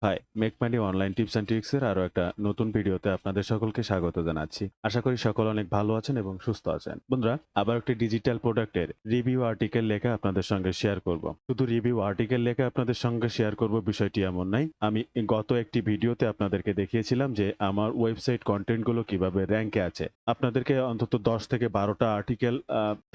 High, make money online tips and tricks এর আরো একটা নতুন ভিডিওতে আপনাদের সকলকে স্বাগত জানাচ্ছি। আশা করি সকল অনেক ভালো আছেন এবং সুস্থ আছেন। বন্ধুরা, আবার একটি ডিজিটাল প্রোডাক্টের রিভিউ আর্টিকেল লেখা আপনাদের সঙ্গে শেয়ার করব। শুধু রিভিউ আর্টিকেল লেখা আপনাদের সঙ্গে শেয়ার করব বিষয়টি এমন নাই। আমি গত একটি ভিডিওতে আপনাদেরকে দেখিয়েছিলাম যে আমার ওয়েবসাইট কন্টেন্টগুলো কিভাবে র‍্যাংকে আছে। আপনাদেরকে অন্তত ১০ থেকে ১২টা আর্টিকেল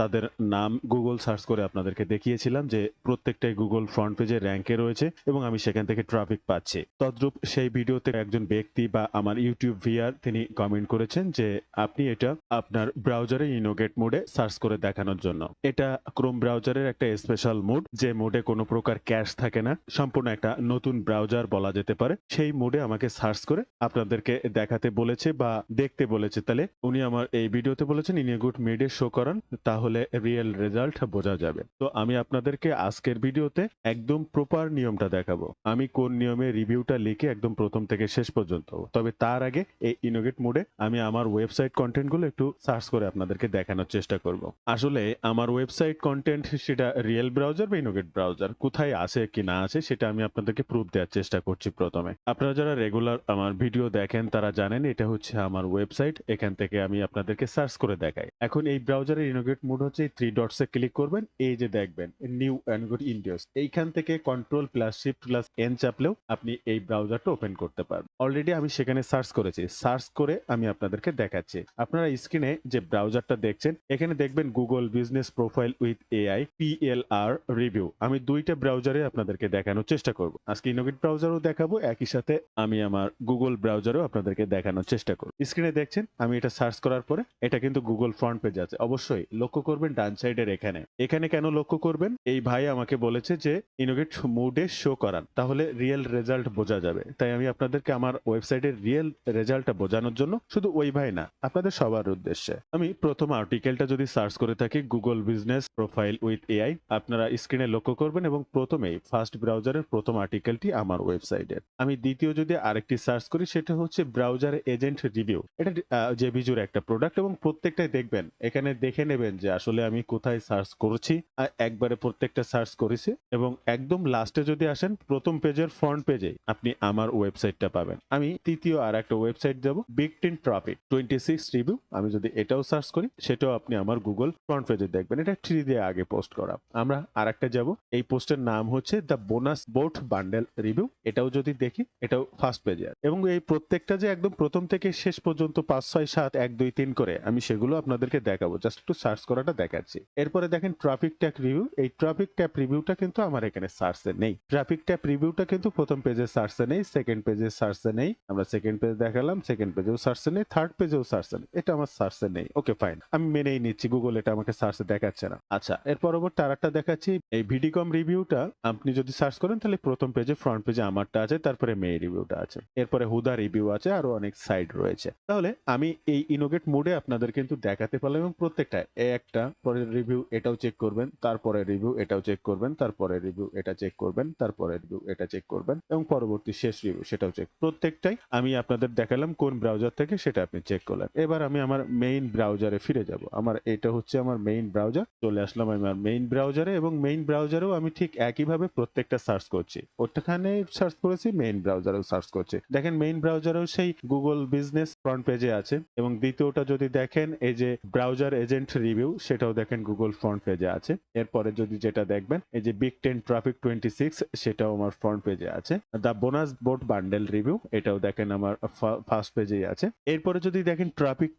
তাদের নাম গুগল সার্চ করে আপনাদেরকে দেখিয়েছিলাম যে প্রত্যেকটাই গুগল ফ্রন্ট পেজে র‍্যাংকে রয়েছে এবং আমি সেখান থেকে ট্রাফিক পাচ্ছি। তদ্রূপ সেই ভিডিওতে একজন ব্যক্তি বা আমার ইউটিউব ভিউয়ার তিনি কমেন্ট করেছেন যে আপনি এটা আপনার ব্রাউজারে ইনোগেট মোডে সার্চ করে দেখানোর জন্য। এটা ক্রোম ব্রাউজারের একটা স্পেশাল মোড, যে মোডে কোনো প্রকার ক্যাশ থাকে না, সম্পূর্ণ একটা নতুন ব্রাউজার বলা যেতে পারে। সেই মোডে আমাকে সার্চ করে আপনাদেরকে দেখাতে বলেছে বা দেখতে বলেছে। তাহলে উনি আমার এই ভিডিওতে বলেছেন ইনোগেট মোডে শো করান, তাহলে রিয়েল রেজাল্ট বোঝা যাবে। তো আমি আপনাদেরকে আজকের ভিডিওতে একদম প্রপার নিয়মটা দেখাবো। আমি কোন নিয়মে রিভিউটা লিখে একদম প্রথম থেকে শেষ পর্যন্ত। তবে তার আগে এই ইনোগেট মোডে আমি আমার ওয়েবসাইট কন্টেন্টগুলো একটু সার্চ করে আপনাদেরকে দেখানোর চেষ্টা করব। আসলে আমার ওয়েবসাইট কন্টেন্ট সেটা রিয়েল ব্রাউজার বা ইনোগেট ব্রাউজার কোথায় আছে কি না আছে সেটা আমি আপনাদেরকে প্রুফ দেওয়ার চেষ্টা করছি প্রথমে। আপনারা যারা রেগুলার আমার ভিডিও দেখেন তারা জানেন এটা হচ্ছে আমার ওয়েবসাইট। এখান থেকে আমি আপনাদেরকে সার্চ করে দেখাই। এখন এই ব্রাউজারের ইনোগেট মোড হচ্ছে এই 3 ডটস এ ক্লিক করবেন, এই যে দেখবেন নিউ ইনোগেট ইন্ডিয়াস। এইখান থেকে control plus shift plus N চাপলেও আপনি এই ব্রাউজারটা ওপেন করতে পারবেন। অলরেডি আমি সেখানে সার্চ করেছি। সার্চ করে আমি আপনাদেরকে দেখাচ্ছি। আপনারা স্ক্রিনে যে ব্রাউজারটা দেখছেন এখানে দেখবেন Google business profile with AI PLR review. আমি দুইটা ব্রাউজারে আপনাদেরকে দেখানোর চেষ্টা করব। আজকে ইনোগেট ব্রাউজারও দেখাবো, একই সাথে আমি আমার গুগল ব্রাউজারও আপনাদেরকে দেখানোর চেষ্টা করব। স্ক্রিনে দেখছেন আমি এটা সার্চ করার পরে এটা কিন্তু গুগল ফ্রন্ট পেজ আছে। অবশ্যই লক্ষ্য করবেন ডান সাইডের এখানে কেন লক্ষ্য করবেন, এই ভাই আমাকে বলেছে যে ইনোগেট মোডে শো করান, তাহলে রিয়েল রেজাল্ট বোঝা যাবে। তাই আমি আপনাদেরকে আমার ওয়েবসাইটের রিয়েল রেজাল্টটা বোঝানোর জন্য, শুধু ওই ভাই না আপনাদের সবার উদ্দেশ্যে, আমি প্রথম আর্টিকেলটা যদি সার্চ করে থাকি Google business profile with AI, আপনারা স্ক্রিনে লক্ষ্য করবেন এবং প্রথমেই ফার্স্ট ব্রাউজারের প্রথম আর্টিকেলটি আমার ওয়েবসাইটের। আমি দ্বিতীয় যদি আরেকটি সার্চ করি সেটা হচ্ছে ব্রাউজার এজেন্ট রিভিউ। এটা জেভিজুর একটা প্রোডাক্ট এবং প্রত্যেকটাই দেখবেন এখানে দেখে নেবেন যে আসলে আমি কোথায় সার্চ করছি। একবারে প্রত্যেকটা সার্চ করেছি এবং একদম লাস্টে যদি আসেন প্রথম পেজের ফ্রন্ট পেজে আপনি আমার ওয়েবসাইটটা পাবেন। আমি তৃতীয় আর একটা ওয়েবসাইট যাব বিগটিন ট্রাফিক 26 রিভিউ। আমি যদি এটাও সার্চ করি সেটাও আপনি আমার গুগল ফ্রন্ট পেজে দেখবেন। এটা 3 দিয়ে আগে পোস্ট করা। আমরা আরেকটা যাব, এই পোস্টের নাম হচ্ছে the bonus boat bundle review. এটাও যদি দেখি এটাও ফার্স্ট পেজে আছে এবং এই প্রত্যেকটা যে একদম প্রথম থেকে শেষ পর্যন্ত 5 6 7 1 2 3 করে আমি সেগুলো আপনাদেরকে দেখাবো। জাস্ট একটু সার্চ করাটা দেখাচ্ছি। এরপরে দেখেন ট্রাফিক ট্যাগ রিভিউ। এই ট্রাফিক ট্যাগ রিভিউটা কিন্তু আমার এখানে সার্চে নেই। ট্রাফিক ট্যাগ রিভিউটা কিন্তু প্রথম পেজে সার্চে নেই, সেকেন্ড পেজে সার্চে নেই। আমরা সেকেন্ড পেজ দেখালাম, সেকেন্ড পেজেও সার্চে নেই, থার্ড পেজেও সার্চে নেই। এটা আমার সার্চে নেই। ওকে ফাইন, আমি মেনেই নিচ্ছি গুগল এটা আমাকে সার্চে দেখাচ্ছে না। আচ্ছা, এর পরবর্তী আরেকটা দেখাচ্ছি এই ভিডিকম রিভিউটা। আপনি যদি সার্চ করেন তাহলে প্রথম পেজে ফ্রন্ট পেজে আমারটা আছে, তারপরে মে রিভিউটা আছে, এরপরে হুদা রিভিউ আছে, আরো অনেক সাইট রয়েছে। তাহলে আমি এই ইনোগেট মোডে আপনাদের কিন্তু দেখাতে পারলাম এবং প্রত্যেকটা একটা পরের রিভিউ এটাও চেক করবেন, তারপরে রিভিউ এটাও চেক করবেন, তারপরে রিভিউ এটা চেক করবেন, তারপরে রিভিউ এটা চেক করবেন এবং পরবর্তী শেষ রিভিউ সেটাও চেক। প্রত্যেকটাই আমি আপনাদের দেখালাম কোন ব্রাউজার থেকে সেটা আপনি চেক করলেন। এবার আমি আমার মেইন ব্রাউজারে ফিরে যাব। আমার এটা হচ্ছে আমার মেইন ব্রাউজার। চলে আসলাম আমার মেইন ব্রাউজারে এবং মেইন ব্রাউজারেও আমি ঠিক একইভাবে প্রত্যেকটা সার্চ করছি। ওটাখানে সার্চ করেছি, মেইন ব্রাউজারেও সার্চ করছি। দেখেন মেইন ব্রাউজারেও সেই গুগল বিজনেস ফ্রন্ট পেজে আছে এবং দ্বিতীয়টা যদি দেখেন এই যে ব্রাউজার এজেন্ট রিভিউ সেটাও দেখেন গুগল ফ্রন্ট পেজে আছে। এরপরে যদি যেটা দেখবেন এই যে বিগ 10 ট্রাফিক 26 সেটাও আমার ফ্রন্ট পেজে আছে। দা বোনাস বোট বান্ডেল রিভিউ এটাও দেখেন আমার ফার্স্ট পেজেই আছে। এরপরে যদি দেখেন ট্রাফিক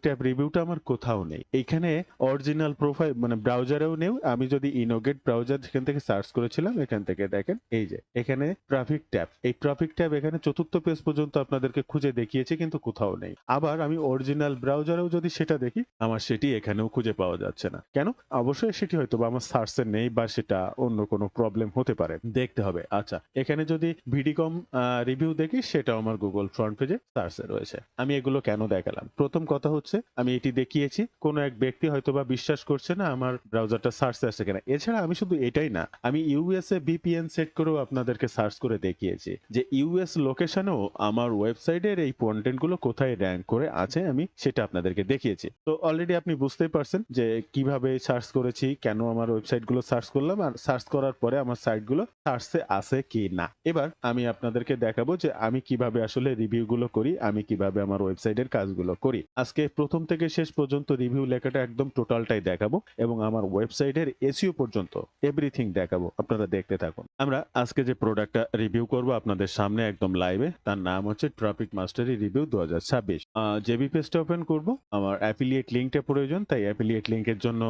ট্যাব রিভিউটা আমার কোথাও নেই। এইখানে অরিজিনাল প্রোফাইল মানে ব্রাউজারেও নেই। আমি যদি ইনোগেট ব্রাউজার যেখান থেকে সার্চ করেছিলাম এখান থেকে দেখেন এই যে এখানে ট্রাফিক ট্যাব, এই ট্রাফিক ট্যাব এখানে চতুর্থ পেজ পর্যন্ত আপনাদেরকে খুঁজে দেখিয়েছি কিন্তু কোথাও নেই। আবার আমি অরিজিনাল ব্রাউজারেও যদি সেটা দেখি আমার সেটি এখানেও খুঁজে পাওয়া যাচ্ছে না। কেন? অবশ্যই সেটি হয়তো বা আমার সার্চে নেই বা সেটা অন্য কোনো প্রবলেম হতে পারে, দেখতে হবে। আচ্ছা, এখানে যদি ভিডিকম রিভিউ দেখি সেটাও আমার গুগল ফ্রন্ট পেজে সার্চে রয়েছে। আমি এগুলো কেন দেখালাম? প্রথম কথা হচ্ছে আমি এটি দেখিয়েছি, কোনো এক ব্যক্তি হয়তো বা বিশ্বাস করছে না আমার ব্রাউজারটা সার্চে আসছে কিনা। এছাড়া আমি শুধু এটাই না, আমি ইউএসএ ভিপিএন সেট করেও আপনাদেরকে সার্চ করে দেখিয়েছি যে ইউএস লোকেশনেও আমার ওয়েবসাইটের এই কন্টেন্টগুলো গুলো কোথায় র্যাঙ্ক করে আছে আমি সেটা আপনাদেরকে দেখিয়েছি। তো অলরেডি আপনি বুঝতেই পারছেন যে কিভাবে সার্চ করেছি, কেন আমার ওয়েবসাইট গুলো সার্চ করলাম, আর সার্চ করার পরে আমার সাইট গুলো সার্চে আছে কি না। এবার আমি আপনাদেরকে দেখাবো যে আমি কিভাবে আসলে রিভিউ গুলো করি, আমি কিভাবে আমার ওয়েবসাইটের কাজগুলো করি। আজকে প্রথম থেকে শেষ পর্যন্ত রিভিউ লেখাটা একদম টোটালটাই দেখাবো এবং আমার ওয়েবসাইটের এসইও পর্যন্ত এভরিথিং দেখাবো। আপনারা দেখতে থাকুন। আমরা আজকে যে প্রোডাক্টটা রিভিউ করব আপনাদের সামনে একদম লাইভে, তার নাম হচ্ছে ট্রাফিক মাস্টারি রিভিউ 2026। জেবি পেজটা ওপেন করব। আমার অ্যাফিলিয়েট লিঙ্কটা প্রয়োজন, তাই অ্যাফিলিয়েট লিঙ্কের জন্য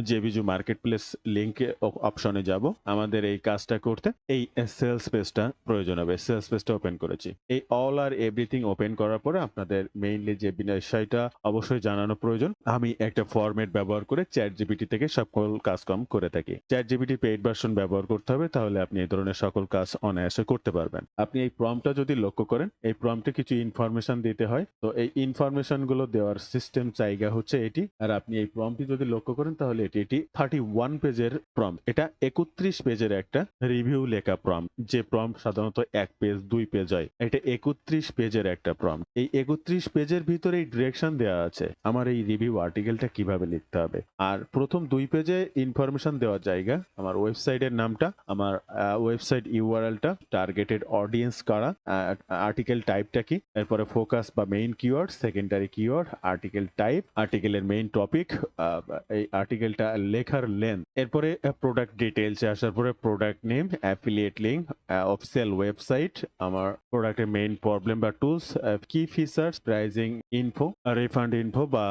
জেবিজু মার্কেট প্লেস লিঙ্কে অপশনে যাব। আমাদের এই কাজটা করতে এই সেলস পেজটা প্রয়োজন হবে। সেলস পেজটা ওপেন করেছি। এই অল আর এভরিথিং ওপেন করার পরে আপনাদের মেইনলি যে বিষয়টা অবশ্যই জানানো প্রয়োজন, আমি একটা ফরম্যাট ব্যবহার করে চ্যাট জিপিটি থেকে সকল কাজকর্ম করে থাকি। চ্যাট জিপিটি পেইড ভার্সন ব্যবহার করতে হবে, তাহলে আপনি এই ধরনের সকল কাজ অনায়াসে করতে পারবেন। আপনি এই প্রম্পটটা যদি লক্ষ্য করেন, এই প্রম্পটে কিছু ইনফরমেশন দিতে হয়। তো এই ইনফরমেশন গুলো দেওয়ার সিস্টেম জায়গা হচ্ছে এটি। আর আপনি এই প্রম্পটটি যদি লক্ষ্য করেন তাহলে এটি 31 পেজের প্রম্পট। এটা 31 পেজের একটা রিভিউ লেখা প্রম্পট। যে প্রম্পট সাধারণত 1 পেজ 2 পেজ হয়, এটা 31 পেজের একটা প্রম্পট। এই 31 পেজের ভিতরে এই ডিরেকশন দেওয়া আছে আমার এই রিভিউ আর্টিকেলটা কিভাবে লিখতে হবে। আর প্রথম 2 পেজে ইনফরমেশন দেওয়ার জায়গা, আমার ওয়েবসাইটের নামটা, আমার ওয়েবসাইট ইউআরএলটা, টার্গেটেড অডিয়েন্স কারা, আর্টিকেল টাইপটা কি, এরপরে ফোকাস বা main keyword, secondary keyword, article type, আর্টিকেলের মেইন টপিক, এই আর্টিকেলটা লেখার লেন্থ, এরপরে প্রোডাক্ট ডিটেইলসে আসার পরে product name, affiliate link, official website, আমার প্রোডাক্টের মেইন প্রবলেম বা টুলস, কি features, pricing info, refund info বা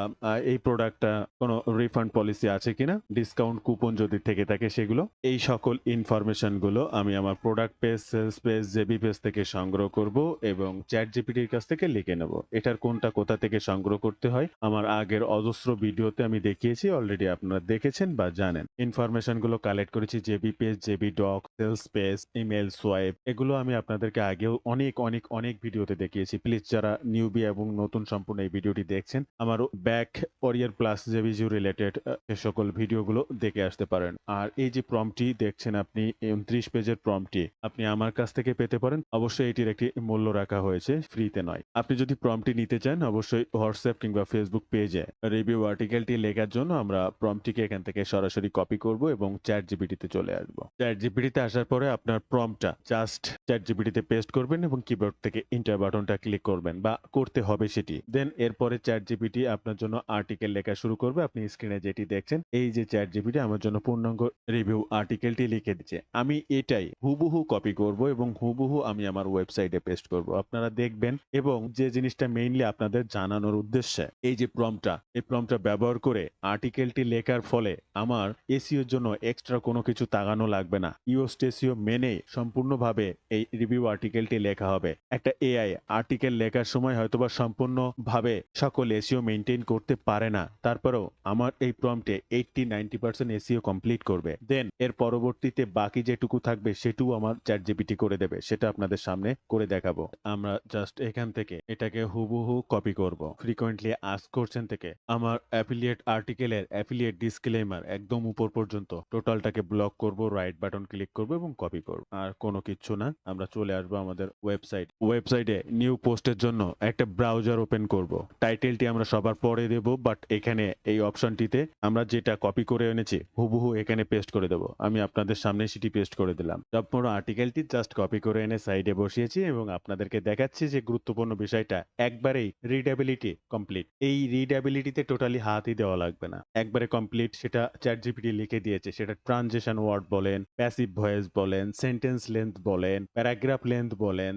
এই প্রোডাক্টটা কোনো রিফান্ড পলিসি আছে কিনা, ডিসকাউন্ট কুপন যদি থেকে থাকে সেগুলো। এই সকল ইনফরমেশন গুলো আমি আমার product page, sales page, JB page থেকে সংগ্রহ করব এবং চ্যাট জিপিটির কাছ থেকে লিখে নেব। এটার কোনটা কোথা থেকে সংগ্রহ করতে হয় আমার আগের অজস্র ভিডিওতে আমি দেখিয়েছি, অলরেডি আপনারা দেখেছেন বা জানেন। ইনফরমেশন গুলো কালেক্ট করেছি JB page, JB doc, sales page, email swipe, এগুলো আমি আপনাদেরকে আগেও অনেক অনেক অনেক ভিডিওতে দেখিয়েছি। প্লিজ যারা নিউবি এবং নতুন সম্পূর্ণ এই ভিডিওটি দেখছেন, আমার ব্যাক ওরিয়ার প্লাস জেবিজু রিলেটেড সে সকল ভিডিওগুলো দেখে আসতে পারেন। আর এই যে প্রম্পটটি দেখছেন আপনি, 29 পেজের প্রম্পটটি আপনি আমার কাছ থেকে পেতে পারেন। অবশ্যই এটির একটি মূল্য রাখা হয়েছে, ফ্রিতে নয়। আপনি যদি প্রম্পটটি নিতে চান অবশ্যই হোয়াটসঅ্যাপ কিংবা ফেসবুক পেজে রিভিউ আর্টিকেলটি লেখার জন্য আমরা প্রম্পটটিকে এখান থেকে সরাসরি কপি করব এবং চ্যাট জিপিটিতে চলে আসব। চ্যাট জিপিটিতে আসার পরে আপনার প্রম্পটটা জাস্ট চ্যাট জিপিটিতে পেস্ট করবেন এবং কিবোর্ড থেকে এন্টার বাটনটা ক্লিক করবেন, বা করতে হবে সেটি। দেন এরপরে চ্যাট জিপিটি আপনার জন্য আর্টিকেল লেখা শুরু করবে। আপনি স্ক্রিনে যেটি দেখছেন, এই যে চ্যাট জিপিটি আমার জন্য পূর্ণাঙ্গ রিভিউ আর্টিকেলটি লিখে দিচ্ছে। আমি এটাই হুবহু কপি করব এবং হুবহু আমি আমার ওয়েবসাইটে পেস্ট করব। আপনারা দেখবেন এবং যে জিনিসটা মেইনলি আপনাদের জানানোর উদ্দেশ্যে, এই যে প্রম্পটটা, এই প্রম্পটটা ব্যবহার করে আর্টিকেলটি লেখার ফলে আমার এসইওর জন্য এক্সট্রা কোনো কিছু তাগানো লাগবে না। ইওস্ট এসইও মেনে সম্পূর্ণভাবে এই রিভিউ আর্টিকেলটি লেখা হবে। একটা এআই আর্টিকেল লেখার সময় হয়তোবা সম্পূর্ণভাবে সকল এসইও মেইনটেইন করতে পারে না, তারপরেও আমার এই প্রম্পটে 80-90% এসইও কমপ্লিট করবে। দেন এর পরবর্তীতে বাকি যেটুকু থাকবে সেটুকু আমার চ্যাট জিপিটি করে দেবে। সেটা আপনাদের সামনে করে দেখাবো। আমরা জাস্ট এখান থেকে এটাকে হুবহু কপি করব। ফ্রিকোয়েন্টলি আস্ক করছেন থেকে আমার অ্যাফিলিয়েট আর্টিকেলের অ্যাফিলিয়েট ডিসক্লেমার একদম উপর পর্যন্ত টোটালটাকে ব্লক করব, রাইট বাটন ক্লিক করব এবং কপি করব। আর কোনো কিচ্ছু না, আমরা চলে আসবো আমাদের ওয়েবসাইটে নিউ পোস্টের জন্য একটা ব্রাউজার ওপেন করব। টাইটেলটি আমরা সবার পরে দেব, বাট এখানে এই অপশনটিতে আমরা যেটা কপি করে এনেছি হুবহু এখানে পেস্ট করে দেব। আমি আপনাদের সামনে সেটি পেস্ট করে দিলাম। সম্পূর্ণ আর্টিকেলটি জাস্ট কপি করে এনে সাইডে বসিয়েছি এবং আপনাদেরকে দেখাচ্ছি যে গুরুত্বপূর্ণ বিষয়টা, একবারেই রিডেবিলিটি কমপ্লিট। এই রিডেবিলিটিতে টোটালি হাতই দেওয়া লাগবে না, একবারে কমপ্লিট। সেটা চ্যাট জিপিটি লিখে দিয়েছে। সেটা ট্রানজিশন ওয়ার্ড বলেন, প্যাসিভ ভয়েস বলেন, সেন্টেন্স লেন্থ বলেন, প্যারাগ্রাফ লেন্থ বলেন,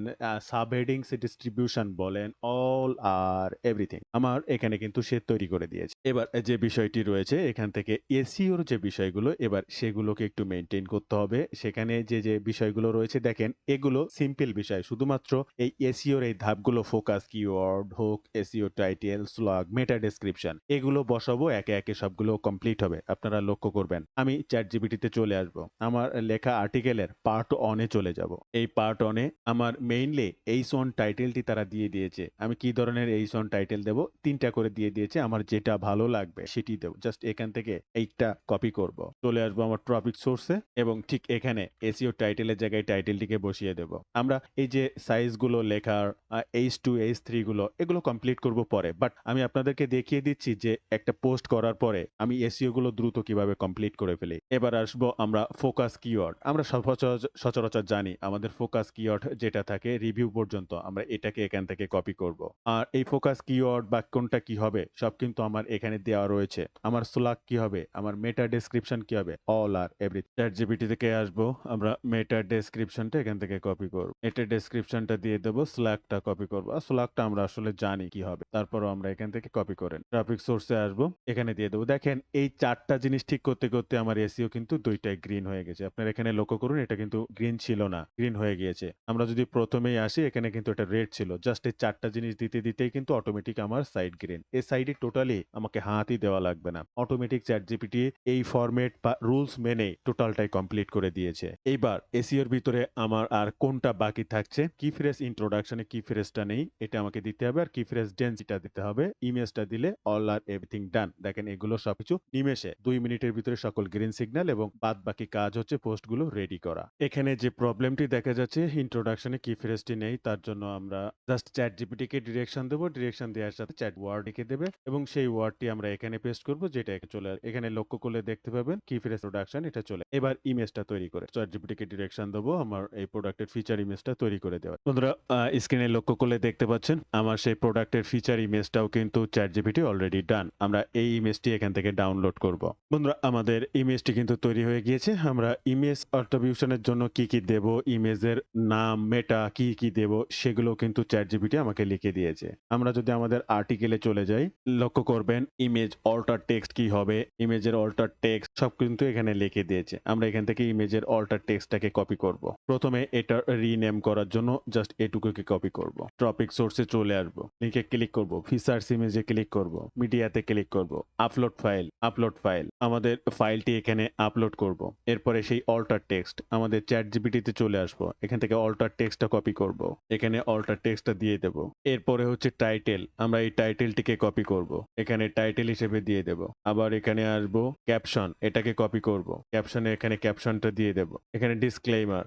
সাবহেডিংস ডিস্ট্রিবিউশন বলেন, অল আর এভরিথিং আমার এখানে কিন্তু সে তৈরি করে দিয়েছে। এবার যে বিষয়টি রয়েছে এখান থেকে এসইওর যে বিষয়গুলো, এবার সেগুলোকে একটু মেনটেন করতে হবে। সেখানে যে বিষয়গুলো রয়েছে দেখেন, এগুলো সিম্পল বিষয়। শুধুমাত্র এই এসইওর এই ধাপগুলো, ফোকাস কিওয়ার্ড হোক, এসইও টাইটেল, স্লগ, মেটা ডেসক্রিপশন, এগুলো বসাবো, একে একে সবগুলো কমপ্লিট হবে। আপনারা লক্ষ্য করবেন আমি চ্যাট জিপিটিতে চলে আসবো, আমার লেখা আর্টিকেলের পার্ট অনে চলে যাব। এই পার্ট অনে আমার মেইনলি এইচ1 টাইটেলটি তারা দিয়ে দিয়েছে। আমি কি ধরনের এইচ1 টাইটেল দেব, 3টা করে দিয়ে দিয়েছে। আমার যেটা ভালো লাগবে সেটি দেব। জাস্ট এখান থেকে এইটা কপি করব, চলে আসবো আমার টপিক সোর্সে এবং ঠিক এখানে এসইও টাইটেলের জায়গায় টাইটেলটিকে বসিয়ে দেব। আমরা এই যে সাইজগুলো লেখার, H2 H3 গুলো এগুলো কমপ্লিট করব পরে, বাট আমি আপনাদেরকে দেখিয়ে দিচ্ছি যে একটা পোস্ট করার পরে আমি এসইও গুলো দ্রুত কিভাবে কমপ্লিট করে ফেলি। এবার আসবো আমরা ফোকাস কিওয়ার্ড। আমরা সচরাচর জানি আমাদের ফোকাস কিওয়ার্ড যেটা থাকে রিভিউ পর্যন্ত আমরা এটাকে এখান থেকে কপি করব। আর এই ফোকাস কিওয়ার্ড বা কোনটা কি হবে সব কিন্তু আমার এখানে দেওয়া রয়েছে। আমার স্ল্যাগ কি হবে, আমার মেটা ডেসক্রিপশন কি হবে, অল আর এভরিথিং। চ্যাটজিপিটি থেকে আসবো, আমরা মেটা ডেসক্রিপশনটা এখান থেকে কপি করব। এটা ডেসক্রিপশনটা দিয়ে দেবো, স্ল্যাগটা কপি করব। আর স্ল্যাগটা আমরা আসলে জানি কি হবে, তারপরও আমরা এখান থেকে কপি করেন। ট্রাফিক সোর্সে আসবো, এখানে দিয়ে দেবো। দেখেন এই 4টা জিনিস ঠিক করতে করতে আমার এসইও কিন্তু 2টাই গ্রিন হয়ে গেছে। আপনারা এখানে লক্ষ্য করুন, এটা কিন্তু গ্রিন ছিল না, গ্রিন হয়ে গিয়েছে। আমরা যদি প্রথমেই আসি, এখানে কিন্তু এটা রেড ছিল। জাস্ট এই 4টা জিনিস দিতে দিতেই কিন্তু অটোমেটিক আমার সাইড গ্রিন। এই সাইডে টোটালি আমাকে হাতই দেওয়া লাগবে না, অটোমেটিক চ্যাটজিপিটি এই ফরম্যাট বা রুলস মেনে টোটালটাই কমপ্লিট করে দিয়েছে। এইবার এসইওর ভিতরে আমার আর কোনটা বাকি থাকছে, কি ফ্রেজ ইন্ট্রোডাকশনে কি ফ্রেজটা নেই এটা আমাকে দিতে হবে, আর কি ফ্রেজ ডেন্সিটা দিতে হবে। ইমেজটা দিলে অল আর এভরিথিং ডান। দেখেন এগুলো সবকিছু নিমেষে 2 মিনিটের ভিতরে সকল গ্রিন সিগন্যাল এবং বাদ বাকি কাজ হচ্ছে পোস্টগুলো রেডি করা। এখানে যে প্রবলেমটি দেখা যাচ্ছে ইন্ট্রোডাকশনে কি ফ্রেজটি নেই, তার জন্য আমরা জাস্ট চ্যাটজিপিটি কে ডিরেকশন দেবো। ডিরেকশন দেওয়ার সাথে চ্যাট ওয়ার্ড লিখে দেবে এবং সেই ওয়ার্ডটি আমরা এখানে পেস্ট করব, যেটা চলে এখানে লক্ষ্য করলে দেখতে পাবেন কি ফ্রেজ প্রোডাকশন এটা চলে। এবার ইমেজটা তৈরি করে চ্যাটজিপিটি কে ডিরেকশন দেবো আমার এই প্রোডাক্টের ফিচার ইমেজটা তৈরি করে দেওয়া। বন্ধুরা স্ক্রিনে লক্ষ্য করলে দেখতে পাচ্ছেন আমার সেই প্রোডাক্টের ফিচার ইমেজটাও কিন্তু চ্যাটজিপিটি অলরেডি ডান। আমরা এই ইমেজটি এখান থেকে ডাউনলোড করব। বন্ধুরা আমাদের ইমেজটি কিন্তু তৈরি হয়ে গিয়েছে। আমরা ইমেজ অ্যাট্রিবিউশনের জন্য কি কি দেব, ইমেজের নাম মেটা কি কি দেব সেগুলো কিন্তু চ্যাটজিপিটি আমাকে লিখে দিয়েছে। আমরা যদি আমাদের আর্টিকেলে চলে যাই, লক্ষ্য করবেন ইমেজ অল্টার টেক্সট কি হবে, ইমেজের অল্টার টেক্সট সব কিন্তু এখানে লিখে দিয়েছে। আমরা এখান থেকে ইমেজের অল্টার টেক্সটটাকে কপি করব। প্রথমে এটা রিনেম করার জন্য জাস্ট এটুকুকে কপি করব। টপিক সোর্সে চলে আসবো, লিংকে ক্লিক করব, ফিচার্স ইমেজে ক্লিক করব, মিডিয়াতে ক্লিক করব, আপলোড ফাইল আমাদের ফাইলটি এখানে আপলোড করব। এরপরে সেই অল্টার টেক্সট আমাদের চ্যাটজিপিটিতে চলে আসবো, এখান থেকে অল্টার টেক্সটটা কপি করব, এখানে অল্টার টেক্সটটা দিয়ে দেব। এরপরে হচ্ছে টাইটেল, আমরা এই টাইটেলটিকে কপি করব, এখানে টাইটেল হিসেবে দিয়ে দেব। আবার এখানে আসবো ক্যাপশন, এটাকে কপি করব, ক্যাপশনে এখানে ক্যাপশনটা দিয়ে দেব। এখানে ডিসক্লেইমার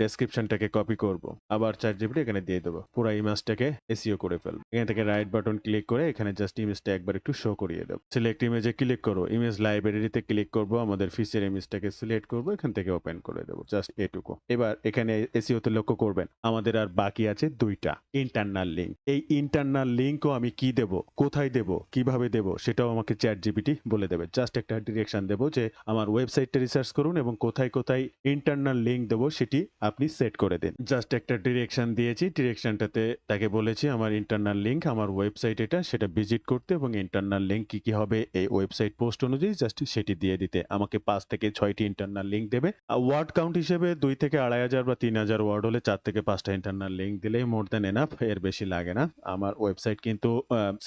ডেসক্রিপশনটাকে কপি করব, আবার চ্যাটজিপিটি এখানে দিয়ে দেব। পুরো ইমেজটাকে এসইও করে ফেলব। এখান থেকে রাইট বাটন ক্লিক করে এখানে জাস্ট ইমেজটা একবার একটু শো করিয়ে দেব। সিলেক্ট ইমেজে ক্লিক করো, ইমেজ লাইব্রেরিতে ক্লিক করব, আমাদের ফিচার ইমেজটাকে সিলেক্ট করব, এখান থেকে ওপেন করে দেব। জাস্ট এটুকু। এবার এখানে এসইওতে লক্ষ্য করবেন আমাদের আর বাকি আছে 2টা ইন্টারনাল লিঙ্ক। এই ইন্টারনাল লিঙ্কও আমি কি দেব, কোথায় দেব, কিভাবে দেব সেটাও আমাকে চ্যাটজিপিটি বলে দেবে। জাস্ট একটা ডিরেকশন দেব যে আমার ওয়েবসাইটটা রিসার্চ করুন এবং কোথায় কোথায় ইন্টারনাল লিঙ্ক দেব সেটি আপনি সেট করে দিন। জাস্ট একটা ডিরেকশন দিয়েছি, ডিরেকশনটাতে তাকে বলেছি আমার ইন্টারনাল লিঙ্ক আমার ওয়েবসাইট এটা, সেটা ভিজিট করতে এবং ইন্টারনাল লিঙ্ক কি কি হবে এই ওয়েবসাইট পোস্ট অনুযায়ী জাস্ট সেটি দিয়ে দিতে। আমাকে 5 থেকে 6টি ইন্টারনাল লিঙ্ক দেবে। ওয়ার্ড কাউন্ট হিসেবে 2 থেকে 2500 বা 3000 ওয়ার্ড হলে 4 থেকে 5টা ইন্টারনাল লিঙ্ক দিলেই মোর দ্যান এনাফ, এর বেশি লাগে না। আমার ওয়েবসাইট কিন্তু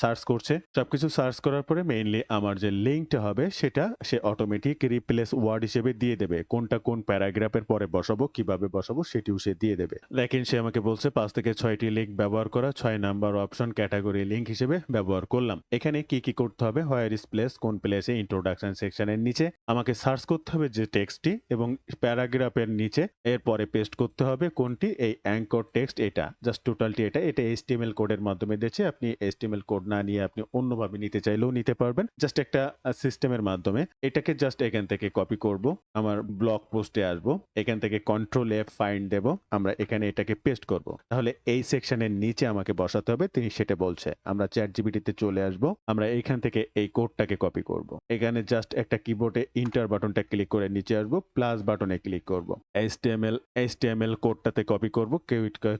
সার্চ করছে, সবকিছু সার্চ করার পরে মেইনলি আমার যে লিঙ্কটা হবে সেটা সে অটোমেটিক রিপ্লেস ওয়ার্ড হিসেবে দিয়ে দেবে। কোনটা কোন প্যারাগ্রাফের পরে বসাবো, কিভাবে বসাবো সেটিও সে দিয়ে দেবে। দেখেন সে আমাকে বলছে 5 থেকে 6টি লিঙ্ক ব্যবহার করা, 6 নাম্বার অপশন ক্যাটাগরি লিঙ্ক হিসেবে ব্যবহার করলাম। এখানে কি কি করতে হবে, হোয়ার ইজ প্লেস, কোন প্লেসে, ইন্ট্রোডাকশন সেকশনের নিচে আমাকে সার্চ করতে হবে যে টেক্সটটি এবং প্যারাগ্রাফের নিচে এরপরে পেস্ট করতে হবে কোনটি, এই অ্যাঙ্কর টেক্সট এটা, জাস্ট টোটালটি এটা HTML কোডের মাধ্যমে দিয়েছে। আপনি HTML কোড না নিয়ে আপনি অন্যভাবে নিতে চাইলেও নিতে পারবেন, জাস্ট একটা সিস্টেমের মাধ্যমে। এটাকে জাস্ট এখান থেকে কপি করব, আমার ব্লগ পোস্টে আসবো, এখান থেকে কন্ট্রোল F ফাইন্ড দেব, আমরা এখানে এটাকে পেস্ট করব। তাহলে এই সেকশনের নিচে আমাকে বসাতে হবে, তিনি সেটা বলছে। আমরা চ্যাটজিপিটিতে চলে আসব, আমরা এইখান থেকে এই কোডটাকে কপি করব। এখানে জাস্ট একটা কিবোর্ডে ইন্টার বাটনটা ক্লিক করে নিচে আসবো, প্লাস বাটনে ক্লিক করব, HTML কোডটাতে কপি করব,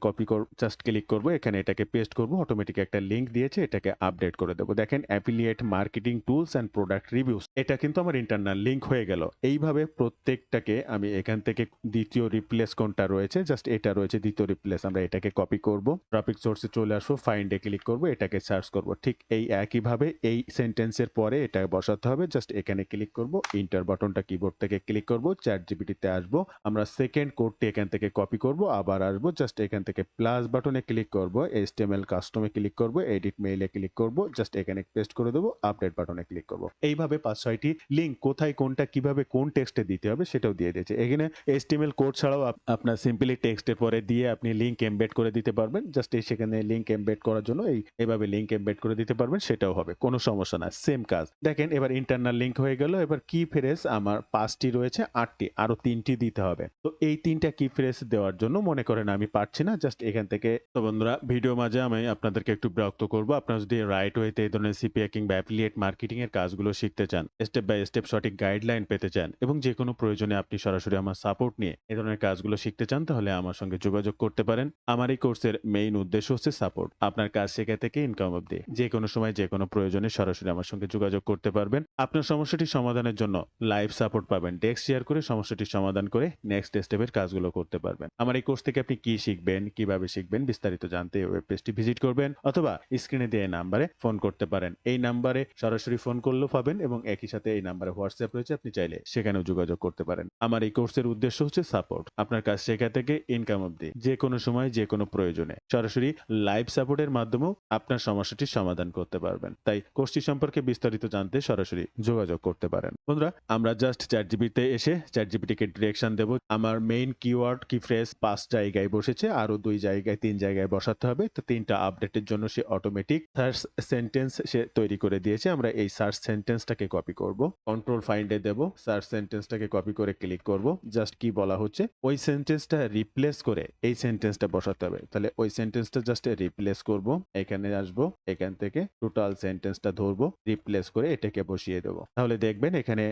কপি করব, জাস্ট ক্লিক করব, এখানে এটাকে পেস্ট করব, অটোমেটিক একটা লিংক দিয়েছে, এটাকে আপডেট করে দেব। দেখেন affiliate marketing tools and product reviews, এটা কিন্তু আমার ইন্টারনাল লিংক হয়ে গেল। এইভাবে প্রত্যেকটাকে আমি এখান থেকে দ্বিতীয় রিপ্লেস কোনটা রয়েছে, জাস্ট এটা রয়েছে দ্বিতীয় রিপ্লেস, আমরা এটাকে কপি করব, টপিক সোর্সে চলে আসবো, ফাইন্ডে ক্লিক করব, এটাকে সার্চ করব। ঠিক এই একইভাবে এই সেন্টেন্সের পরে এটা বসাতে হবে, জাস্ট জাস্ট এখানে ক্লিক করব, এন্টার বাটনটা কিবোর্ড থেকে ক্লিক করব, চ্যাট জিপিটিতে আসবো, আমরা সেকেন্ড কোডটি এখান থেকে কপি করব, আবার আসবো, জাস্ট এখান থেকে প্লাস বাটনে ক্লিক করব, HTML কাস্টমে ক্লিক করব, এডিট মেইলে ক্লিক করব, জাস্ট এখানে পেস্ট করে দেবো, আপডেট বাটনে ক্লিক করব। এইভাবে 5-6টি লিঙ্ক কোথায় কোনটা কিভাবে কোন টেক্সটে দিতে হবে সেটাও দিয়ে দিয়েছে। এখানে HTML কোড ছাড়াও আপনার সিম্পলি টেক্সটের পরে দিয়ে আপনি লিঙ্ক এমবেড করে দিতে পারবেন। জাস্ট সেখানে লিঙ্ক এমবেড করার জন্য এইভাবে লিঙ্ক এমবেড করে দিতে পারবেন, সেটাও হবে, কোনো সমস্যা না, সেম কাজ। দেখেন এবার ইন্টারনাল লিঙ্ক হয়ে গেল। এবার কি ফ্রেজ আমার 5টি রয়েছে, 8টি, আরো 3টি দিতে হবে। তো এই 3টা কি ফ্রেজ দেওয়ার জন্য মনে করেন আমি পারছি না, জাস্ট এখান থেকে। তো বন্ধুরা, ভিডিও মাঝে আমি আপনাদেরকে একটু বিরক্ত করব। আপনারা যদি রাইট ওয়েতে এই ধরনের সিপিএ কিংবা অ্যাফিলিয়েট মার্কেটিং এর কাজগুলো শিখতে চান, স্টেপ বাই স্টেপ সঠিক গাইডলাইন পেতে চান এবং যে কোনো প্রয়োজনে আপনি সরাসরি আমার সাপোর্ট নিয়ে এই ধরনের কাজগুলো শিখতে চান, তাহলে আমার সঙ্গে যোগাযোগ করতে পারেন। আমার এই কোর্সের মেইন উদ্দেশ্য হচ্ছে সাপোর্ট, আপনার কাজ শেখা থেকে ইনকাম অবধি। যে কোনো সময় যে কোনো প্রয়োজনে সরাসরি আমার সঙ্গে যোগাযোগ করতে পারবেন। আপনার সমস্যাটি সমাধানের জন্য লাইভ সাপোর্ট পাবেন, ডেস্ক শেয়ার করে সমস্যাটি সমাধান করে নেক্সট স্টেপের কাজগুলো করতে পারবেন। আমার এই কোর্স থেকে আপনি কি শিখবেন, কিভাবে শিখবেন, বিস্তারিত জানতে ওয়েব পেজটি ভিজিট করবেন অথবা স্ক্রিনে দেওয়া নাম্বারে ফোন করতে পারেন। এই নাম্বারে সরাসরি ফোন করলেও পাবেন এবং একই সাথে এই নাম্বারে হোয়াটসঅ্যাপ রয়েছে, আপনি চাইলে সেখানেও যোগাযোগ করতে পারেন। আমার এই কোর্সের উদ্দেশ্য হচ্ছে সাপোর্ট, আপনার কাজ শেখা থেকে ইনকাম অবধি। যে কোনো সময় যে কোনো প্রয়োজনে সরাসরি লাইভ সাপোর্টের মাধ্যমেও আপনার সমস্যাটি সমাধান করতে পারবেন। তাই কোর্সটি সম্পর্কে বিস্তারিত জানতে সরাসরি যোগাযোগ করতে পারেন। বন্ধুরা, আমরা জাস্ট চ্যাট জিপিটিতে এসে চ্যাট জিপিটিকে ডিরেকশন দেব। আমার মেইন কিওয়ার্ড কি ফ্রেজ 5 জায়গায় বসেছে, আরো 2 জায়গায় 3 জায়গায় বসাতে হবে। তো 3টা আপডেটের জন্য সে অটোমেটিক সার্চ সেন্টেন্স সে তৈরি করে দিয়েছে। আমরা এই সার্চ সেন্টেন্সটাকে কপি করব, কন্ট্রোল ফাইন্ডে দেব, সার্চ সেন্টেন্সটাকে কপি করে ক্লিক করব। জাস্ট কি বলা হচ্ছে, ওই সেন্টেন্সটা রিপ্লেস করে এই সেন্টেন্সটা বসাতে হবে। তাহলে ওই সেন্টেন্সটা জাস্ট রিপ্লেস করব, এখানে আসবো, এখান থেকে টোটাল সেন্টেন্সটা ধরবো, রিপ্লেস করে এটাকে বসিয়ে দেব। তাহলে দেখবেন এখানে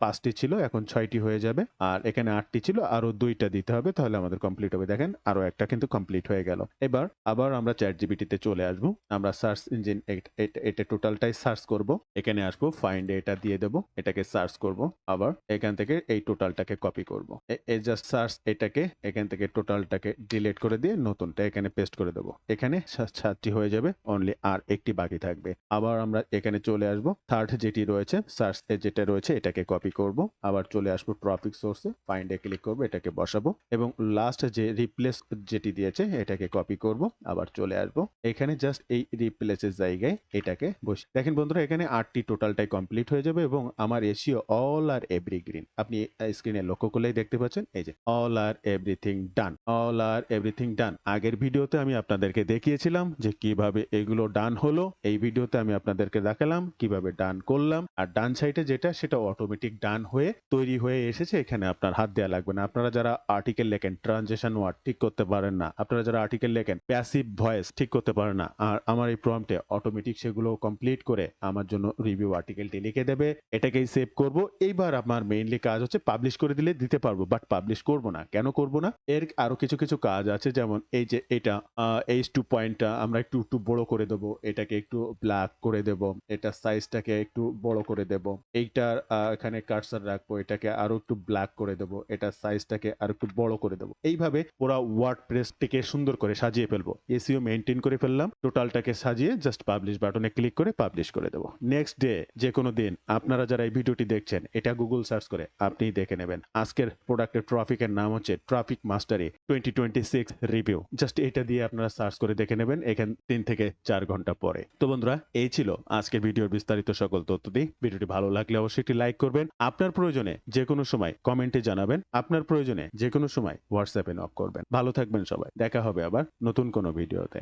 5টি ছিল, এখন 6টি হয়ে যাবে, আর এখানে 8টি ছিল, আরো 2টা দিতে হবে, তাহলে আমাদের কমপ্লিট হবে। দেখেন আরো একটা কিন্তু কমপ্লিট হয়ে গেল। এবার আবার আমরা চ্যাট জিপিটিতে চলে আসবো, আমরা সার্চ ইঞ্জিন এটা টোটালটাই সার্চ করব, এখানে আসবো, ফাইন্ডে এটা দিয়ে দেব, এটাকে সার্চ করব, আবার এখান থেকে এই টোটালটাকে কপি করব, এই জাস্ট সার্চ এটাকে এখান থেকে টোটালটাকে ডিলিট করে দিয়ে নতুনটা এখানে পেস্ট করে দেব। এখানে 7টি হয়ে যাবে, অনলি আর একটি বাকি থাকবে। আবার আমরা এখানে চলে আসব, থার্ড যেটি রয়েছে সার্চ যেটা রয়েছে এটাকে কপি করব, আবার চলে আসবো ট্রাফিক সোর্সে, ফাইন্ডে ক্লিক করব, এটাকে বসাবো এবং লাস্ট যে রিপ্লেস যেটি দিয়েছে এটাকে কপি করব, আবার চলে আসব, এখানে জাস্ট এই রিপ্লেসের জায়গায় এটাকে বসে। দেখেন বন্ধুরা, এখানে 8টি টোটালটাই কমপ্লিট হয়ে যাবে এবং আমার এসিও অল আর এভরি গ্রিন, আপনি স্ক্রিনে লক্ষ্য করলেই দেখতে পাচ্ছেন, এই যে অল আর এভরিথিং ডান, অল আর এভরিথিং ডান। আগের ভিডিওতে আমি আপনাদেরকে দেখিয়েছিলাম যে কিভাবে এগুলো ডান হলো, এই ভিডিওতে আমি আপনাদেরকে দেখালাম কিভাবে ডান করলাম। আর ডান সাইডে যেটা সেটা অটোমেটিক ডান হয়ে তৈরি হয়ে এসেছে, এখানে আপনার হাত দেওয়া লাগবে না। আপনারা যারা আর্টিকেল লেখেন, ট্রানজিশন ওয়ার্ড ঠিক করতে পারেন না, আপনারা যারা আর্টিকেল লেখেন, প্যাসিভ ভয়েস ঠিক করতে পারেন না, আর আমার এই প্রম্পটে অটোমেটিক সেগুলো কমপ্লিট করে আমার জন্য রিভিউ আর্টিকেলটি লিখে দেবে, এটাকেই সেভ করব। এইবার আমার মেইনলি কাজ হচ্ছে পাবলিশ করে দিলে দিতে পারবো, বাট পাবলিশ করব না। কেন করব না? এর আরো কিছু কিছু কাজ আছে, যেমন এই যে এটা H2 পয়েন্টটা আমরা একটু একটু বড় করে দেব, এটাকে একটু ব্ল্যাক করে দেব, এটা সাইজটাকে একটু বড় করে দেব, এইটার এখানে কার্সার রাখবো, এটাকে আরো একটু ব্ল্যাক করে দেব, এটা সাইজটাকে আরো একটু বড় করে দেব। এইভাবে পুরো ওয়ার্ডপ্রেসটিকে সুন্দর করে সাজিয়ে ফেলবো, এসইও মেইনটেইন করে ফেললাম, টোটালটাকে সাজিয়ে জাস্ট পাবলিশ বাটনে ক্লিক করে পাবলিশ করে দেব। নেক্সট ডে যে কোনো দিন আপনারা যারা এই ভিডিওটি দেখছেন, এটা গুগল সার্চ করে আপনি দেখে নেবেন আজকের প্রোডাক্টের ট্রাফিকের নাম হচ্ছে ট্রাফিক মাস্টারি 2026 রিভিউ। জাস্ট এটা দিয়ে আপনারা সার্চ করে দেখে নেবেন এখান 3 থেকে 4 ঘন্টা পরে। তো বন্ধুরা, এই ছিল আজকের ভিডিওর বিস্তারিত সকল তথ্য দিয়ে। ভিডিওটি ভালো লাগলে অবশ্যই একটি লাইক করবেন, আপনার প্রয়োজনে যে কোনো সময় কমেন্টে জানাবেন, আপনার প্রয়োজনে যে কোনো সময় হোয়াটসঅ্যাপে নক করবেন। ভালো থাকবেন সবাই, দেখা হবে আবার নতুন কোনো ভিডিওতে।